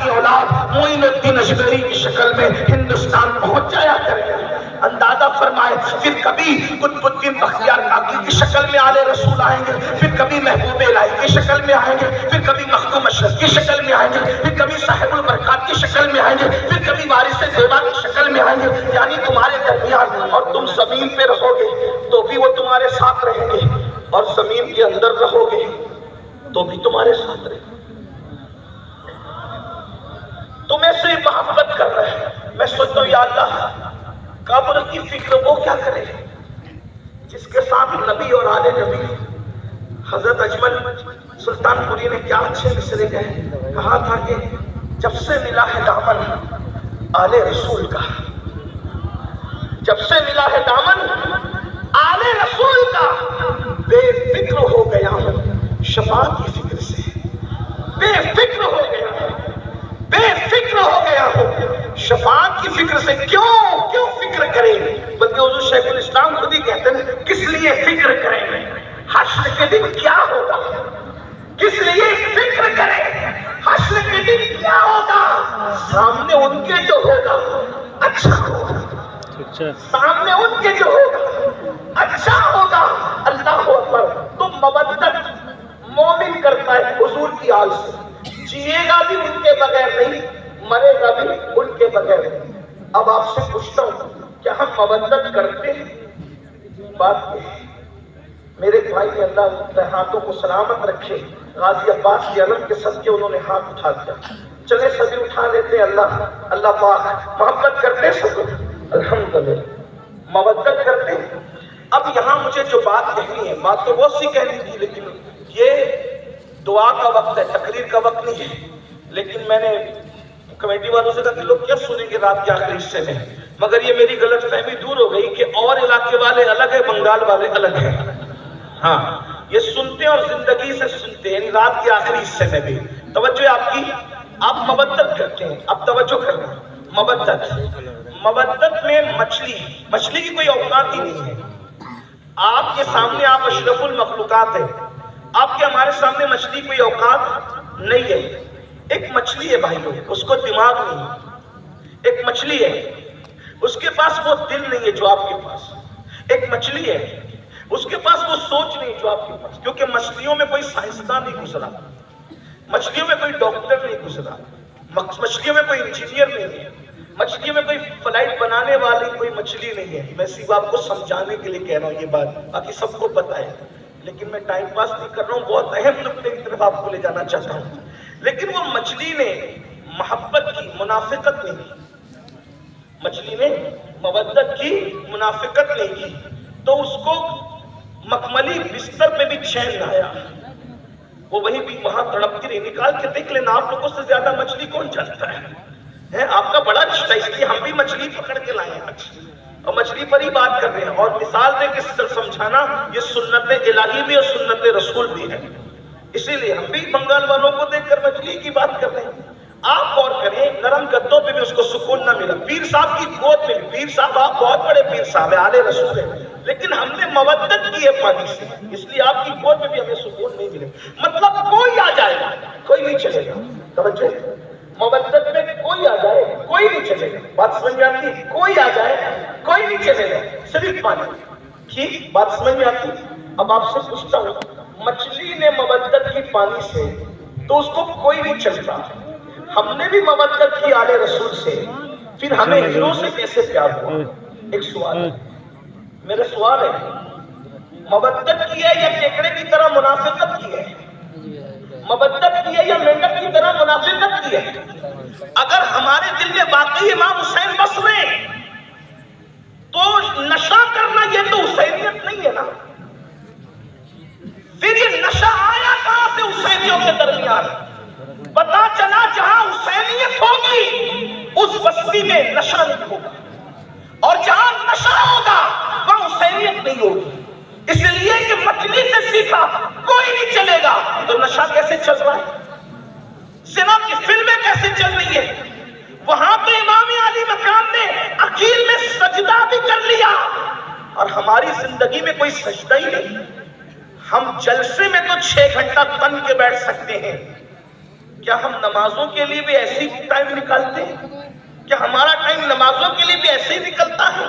کی اولاد معین الدین اجمیری کی شکل میں ہندوستان پہنچ جایا کرے. اندازہ فرمائے پھر کبھی قطب الدین بختیار کاکی کی شکل میں آل رسول آئیں گے، پھر کبھی محبوب الہی کی شکل میں آئیں گے، پھر کبھی مخدوم اشرف کی شکل میں آئیں گے، پھر کبھی صاحب البرکات کی شکل میں آئیں گے، پھر کبھی وارث زیبا کی شکل میں آئیں گے. یعنی تمہارے درمیان، اور تم زمین پہ رہو گے تو بھی وہ تمہارے ساتھ رہیں گے، اور زمین کے اندر رہو گے تو بھی تمہارے ساتھ رہیں گے. تمہیں سے محبت کر رہے ہیں. میں سوچتا ہوں یا اللہ قبر کی فکر وہ کیا کرے جس کے ساتھ نبی اور آل نبی. حضرت اجمل سلطان پوری نے کیا اچھے مصرے کہے، کہا تھا کہ جب سے ملا ہے دامن آل رسول کا، جب سے ملا ہے دامن آل رسول کا، بے فکر ہو گیا ہوں شفاعت کی فکر سے، بے فکر ہو گیا ہوں، بے فکر ہو گیا ہوں شفاعت کی فکر سے. کیوں فکر کریں؟ بلکہ حضور شیخ الاسلام خود ہی کہتے ہیں کس لیے فکر کریں، حشر کے دن کیا ہوگا. کس لیے فکر کریں، حشر کے دن کیا ہوگا. سامنے ان کے جو ہوگا اچھا ہوگا، سامنے ان کے جو ہوگا اچھا ہوگا. اللہ اکبر. تو مودت مومن کرتا ہے حضور کی آل سے، جیے گا بھی ان کے بغیر نہیں، مرے گا بھی ان کے بغیر نہیں. اب آپ سے پوچھتا ہوں کیا ہم مودت کرتے ہیں؟ بات یہ میرے بھائی نے اللہ اپنے ہاتھوں کو سلامت رکھے، غازی عباس کی علم کے صدقے انہوں نے ہاتھ اٹھا دیا. چلے سبھی اٹھا لیتے ہیں. اللہ پاک محبت کرتے سب الحمدللہ مودت کرتے. اب یہاں مجھے جو بات کہنی ہے، بات تو بہت سی کہنی تھی، لیکن یہ دعا کا وقت ہے، تقریر کا وقت نہیں ہے. لیکن میں نے کمیٹی والوں سے کہا کہ لوگ کیا سنیں گے رات کے آخری حصے میں، مگر یہ میری غلط فہمی دور ہو گئی کہ اور علاقے والے الگ ہیں، بنگال والے الگ ہیں. ہاں یہ سنتے اور زندگی سے سنتے ہیں، یعنی رات کے آخری حصے میں بھی. توجہ آپ کی، آپ مودت کرتے ہیں. اب توجہ کرنا، مودت میں مچھلی کی کوئی اوقات ہی نہیں ہے. آپ کے سامنے آپ اشرف المخلوقات ہیں، آپ کے ہمارے سامنے مچھلی کوئی اوقات نہیں ہے. ایک مچھلی ہے بھائیو، اس کو دماغ نہیں ہے. ایک مچھلی ہے، اس کے پاس وہ دل نہیں ہے جو آپ کے پاس. ایک مچھلی ہے، اس کے پاس وہ سوچ نہیں جو آپ کے پاس. کیونکہ مچھلیوں میں کوئی سائنسدان نہیں گزرا، مچھلیوں میں کوئی ڈاکٹر نہیں گزرا، مچھلیوں میں کوئی انجینئر نہیں ہے، مچھلیوں میں کوئی فلائٹ بنانے والی کوئی مچھلی نہیں ہے. میں صرف آپ کو سمجھانے کے لیے کہہ رہا ہوں یہ بات، باقی سب کو پتہ ہے. لیکن میں ٹائم پاس نہیں کر رہا ہوں، بہت اہم نقطے کی طرف آپ کو لے جانا چاہتا ہوں. لیکن وہ مچھلی نے محبت کی، منافقت نہیں کی. مچھلی نے مودت کی، منافقت نہیں کی. تو اس کو مخملی بستر پہ بھی چین نہ آیا، وہ وہیں بھی وہاں تڑپتی رہی. نکال کے دیکھ لینا آپ لوگوں سے زیادہ مچھلی کون جانتا ہے. آپ کا بڑا رشتہ، اس لیے ہم بھی مچھلی پکڑ کے لائے ہیں اور مچھلی پر ہی بات کر رہے ہیں. اور مثال دے کے سمجھانا یہ سنت الہی بھی اور سنت رسول بھی ہے. اسی لیے ہم بھی بنگال والوں کو دیکھ کر مچھلی کی بات کر رہے ہیں. آپ غور کریں، نرم گدوں پہ بھی اس کو سکون نہ ملا. پیر صاحب کی گود میں بھی، پیر صاحب آپ بہت بڑے پیر صاحب ہیں، آل رسول ہیں، لیکن ہم نے مودت کی ہے پانی سے، اس لیے آپ کی گود میں بھی ہمیں سکون نہیں ملے. مطلب کوئی آ جائے گا کوئی نہیں چلے گا. توجہ، مودت میں کوئی آ جائے کوئی نہیں چلے گا. بات سمجھ میں آتی؟ کوئی آ جائے کوئی نہیں چلے گا، صرف پانی. ٹھیک بات سمجھ میں آتی؟ اب آپ سے پوچھتا ہوں، مچھلی نے مودت کی پانی سے تو اس کو کوئی نہیں چلتا. ہم نے بھی مودت کی آل رسول سے، پھر ہمیں ہیرو سے کیسے پیار ہوا؟ ایک سوال ہے، میرا سوال ہے، مودت کی ہے یا کیکڑے کی طرح منافقت کی ہے؟ مودت کی ہے یا مینڈک کی طرح منافقت کی ہے؟ اگر ہمارے دل میں واقعی امام حسین بس رہے تو نشہ کرنا یہ تو حسینیت نہیں ہے نا. پھر یہ نشہ آیا کہاں سے حسینیوں کے درمیان؟ پتا چلا جہاں حسینیت ہوگی اس بستی میں نشہ نہیں ہوگا، اور جہاں نشہ ہوگا وہاں حسینیت نہیں ہوگی. اس لیے کہ مچھلی سے سیکھا کوئی نہیں چلے گا، تو نشہ کیسے چل رہا ہے؟ زنا کی فلمیں کیسے چل رہی ہے؟ وہاں پہ امام علی مقام نے عقیل میں سجدہ بھی کر لیا، اور ہماری زندگی میں کوئی سجدہ ہی نہیں. ہم جلسے میں تو 6 گھنٹہ تن کے بیٹھ سکتے ہیں، کیا ہم نمازوں کے لیے بھی ایسی ٹائم نکالتے ہیں؟ کیا ہمارا ٹائم نمازوں کے لیے بھی ایسے ہی نکلتا ہے؟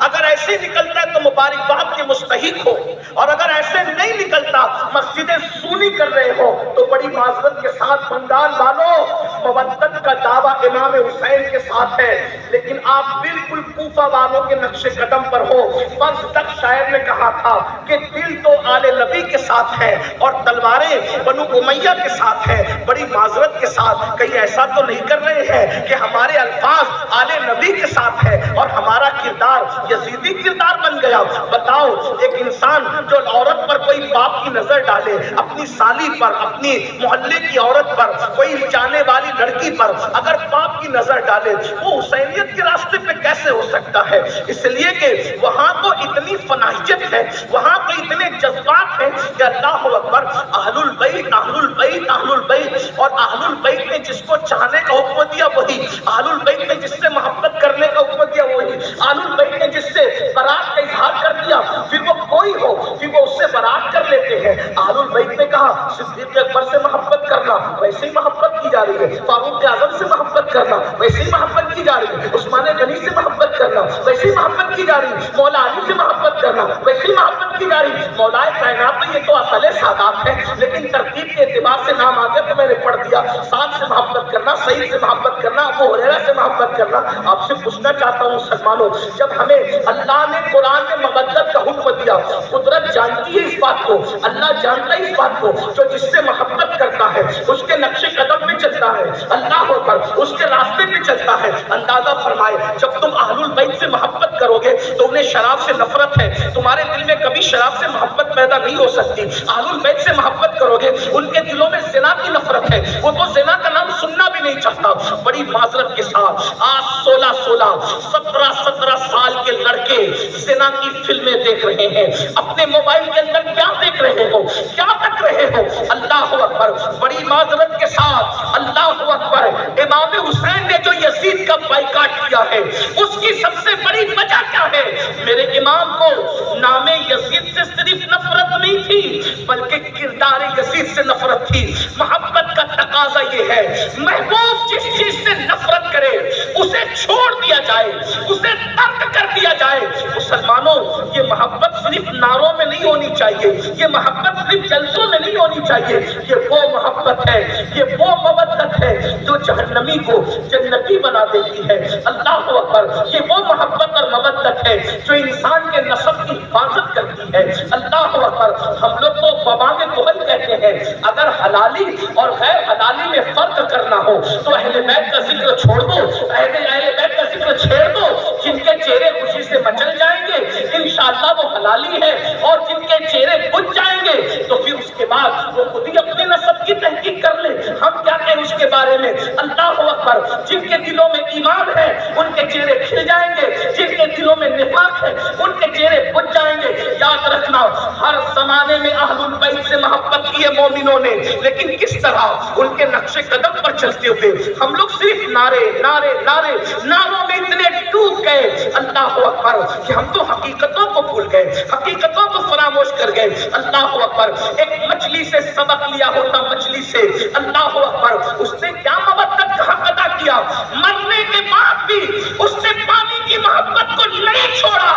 اگر ایسے ہی نکلتا ہے تو مبارکباد کے مستحق ہو، اور اگر ایسے نہیں نکلتا، مسجدیں سونی کر رہے ہو، تو بڑی معذرت کے ساتھ بنگال والوں، مودت کا دعویٰ امام حسین کے ساتھ ہے، لیکن آپ بالکل کوفہ والوں کے نقش قدم پر ہو۔ فض تک شاعر نے کہا تھا کہ دل تو آل نبی کے ساتھ ہے اور تلواریں بنو امیہ کے ساتھ ہے۔ بڑی معذرت کے ساتھ کہیں ایسا تو نہیں کر رہے ہیں کہ ہمارے الفاظ آل نبی کے ساتھ ہے اور ہمارا کردار یزیدی کردار بن گیا؟ بتاؤ، ایک انسان جو عورت پر کوئی باپ کی نظر ڈالے، اپنی سالی پر، اپنی محلے کی عورت پر، کوئی جانے والی لڑکی پر اگر باپ کی نظر ڈالے، وہ حسینیت کے راستے پہ کیسے ہو سکتا ہے؟ اس لیے کہ وہاں تو اتنی فنائیت ہے، وہاں تو اتنے جذبات ہیں کہ اللہ اکبر، اہل البیت اہل البیت اہل البیت، اور اہل البیت نے جس کو چاہنے کا حکم دیا وہی، اہل البیت نے جس سے محبت کرنے کا حکم دیا وہی، اہل البیت نے جس سے برات کا اظہار کر دیا، پھر وہ کوئی ہو پھر وہ اس سے برات کر لیتے ہیں۔ اہل البیت نے کہا صدیق اکبر سے محبت کرنا، ویسے ہی محبت کی جا رہی ہے، فاروق اعظم سے محبت کرنا، ویسے ہی محبت کی جا رہی ہے، عثمان غنی سے محبت کرنا، ویسے ہی محبت کی جا رہی ہے، مولا علی سے محبت کرنا، ویسے ہی محبت کی جا رہی ہے۔ مولا کائنات میں یہ تو اصل سادات ہے، لیکن ترتیب کے اعتبار سے نام آ گیا تو میں نے پڑھ دیا۔ سعد سے محبت کرنا، سعید سے محبت کرنا، ابو ہریرہ سے محبت کرنا۔ آپ سے پوچھنا چاہتا ہوں مسلمانوں، جب ہمیں اللہ نے قرآن میں مودت کا حکم دیا، قدرت جانتی ہے اس بات کو، اللہ جانتا ہے اس بات کو، جو جس سے محبت کرتا ہے اس کے نقش قدم پہ چلتا ہے، اللہ پر اس کے راستے پہ چلتا ہے۔ اندازہ فرمائے، جب تم اہل البیت سے محبت کرو گے تو انہیں شراب سے نفرت ہے، تمہارے دل میں کبھی شراب سے محبت پیدا نہیں ہو سکتی۔ اہل البیت سے محبت کرو گے، ان کے دلوں میں زنا کی نفرت ہے، وہ تو زنا کا نام سننا بھی نہیں چاہتا۔ بڑی معذرت کے ساتھ آج 17 سال کے لڑکے زنا کی فلمیں دیکھ رہے ہیں، اپنے موبائل کے اندر کیا دیکھ رہے ہو، کیا دیکھ رہے ہو؟ اللہ اکبر، بڑی معذرت کے ساتھ اللہ اکبر، امام حسین نے جو یزید کا بائیکاٹ کیا ہے اس کی سب سے بڑی وجہ کیا ہے؟ میرے امام کو نام یزید سے صرف نفرت نہیں تھی بلکہ کردار یزید سے نفرت تھی۔ محبت کا تقاضا یہ ہے، محبوب جس چیز سے نفرت کرے اسے چھوڑ دیا جائے، اسے ترک کر دیا جائے۔ مسلمانوں، یہ محبت صرف نعروں میں نہیں ہونی چاہیے، یہ محبت صرف جلسوں میں نہیں ہونی چاہیے، یہ وہ محبت ہے، یہ وہ مودت ہے جو جہنمی کو جنتی بنا دیتی ہے۔ اللہ اکبر، یہ وہ محبت اور مودت ہے جو انسان کے نسب کی حفاظت کرتی ہے۔ اللہ اکبر، ہم لوگ تو بابا میں کوہل کہتے ہیں، اگر حلالی اور غیر حلالی میں فرق کرنا ہو تو اہل بیت کا ذکر چھوڑ دو، اہل بیت کا ذکر چھیڑ دو، جن کے چہرے خوشی سے مچل جائیں گے انشاءاللہ وہ حلالی ہے، اور جن کے چہرے بجھ جائیں گے تو پھر اس کے بعد وہ خود ہی اپنے نسب کی تحقیق کر لے، ہم کیا کہیں اس کے بارے میں۔ اللہ اکبر، جن کے دلوں میں ایمان ہے ان کے چہرے کھل جائیں گے، جن کے دلوں میں نفاق ہے ان کے چہرے بجھ جائیں گے۔ یاد رکھنا، ہر زمانے میں اہل البیت سے محبت کی ہے مومنوں نے، لیکن کس طرح؟ ان کے نقش قدم پر چلتے ہوئے۔ ہم لوگ صرف نعرے نعرے نعرے نعروں میں اتنے ڈوب گئے اللہ اکبر کہ ہم تو حقیقتوں کو بھول گئے، حقیقتوں کو فراموش کر گئے۔ اللہ اکبر، ایک مچھلی سے سبق لیا ہوتا، مچھلی سے، اللہ اکبر، اس نے کیا مودت کا حق ادا کیا، مرنے کے بعد بھی اس نے پانی کی محبت کو نہیں چھوڑا۔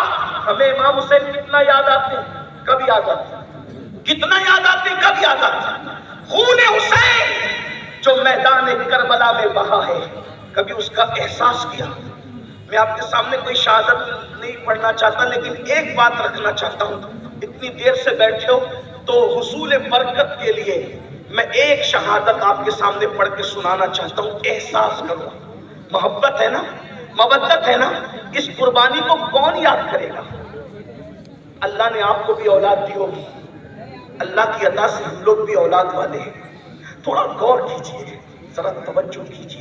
ہمیں امام حسین کتنا یاد آتے ہیں، کب یاد آتے ہیں، کتنا یاد آتے ہیں، کب یاد آتے ہیں؟ خون حسین جو میدان کربلا میں بہا ہے، کبھی اس کا احساس کیا؟ میں آپ کے سامنے کوئی شہادت نہیں پڑھنا چاہتا، لیکن ایک بات رکھنا چاہتا ہوں، اتنی دیر سے بیٹھے ہو تو حصول برکت کے لیے میں ایک شہادت آپ کے سامنے پڑھ کے سنانا چاہتا ہوں، احساس کرو۔ محبت ہے نا، مودت ہے نا، اس قربانی کو کون یاد کرے گا؟ اللہ نے آپ کو بھی اولاد دی ہوگی، اللہ کی عطا سے ہم لوگ بھی اولاد والے ہیں۔ تھوڑا غور کیجئے، ذرا توجہ کیجئے۔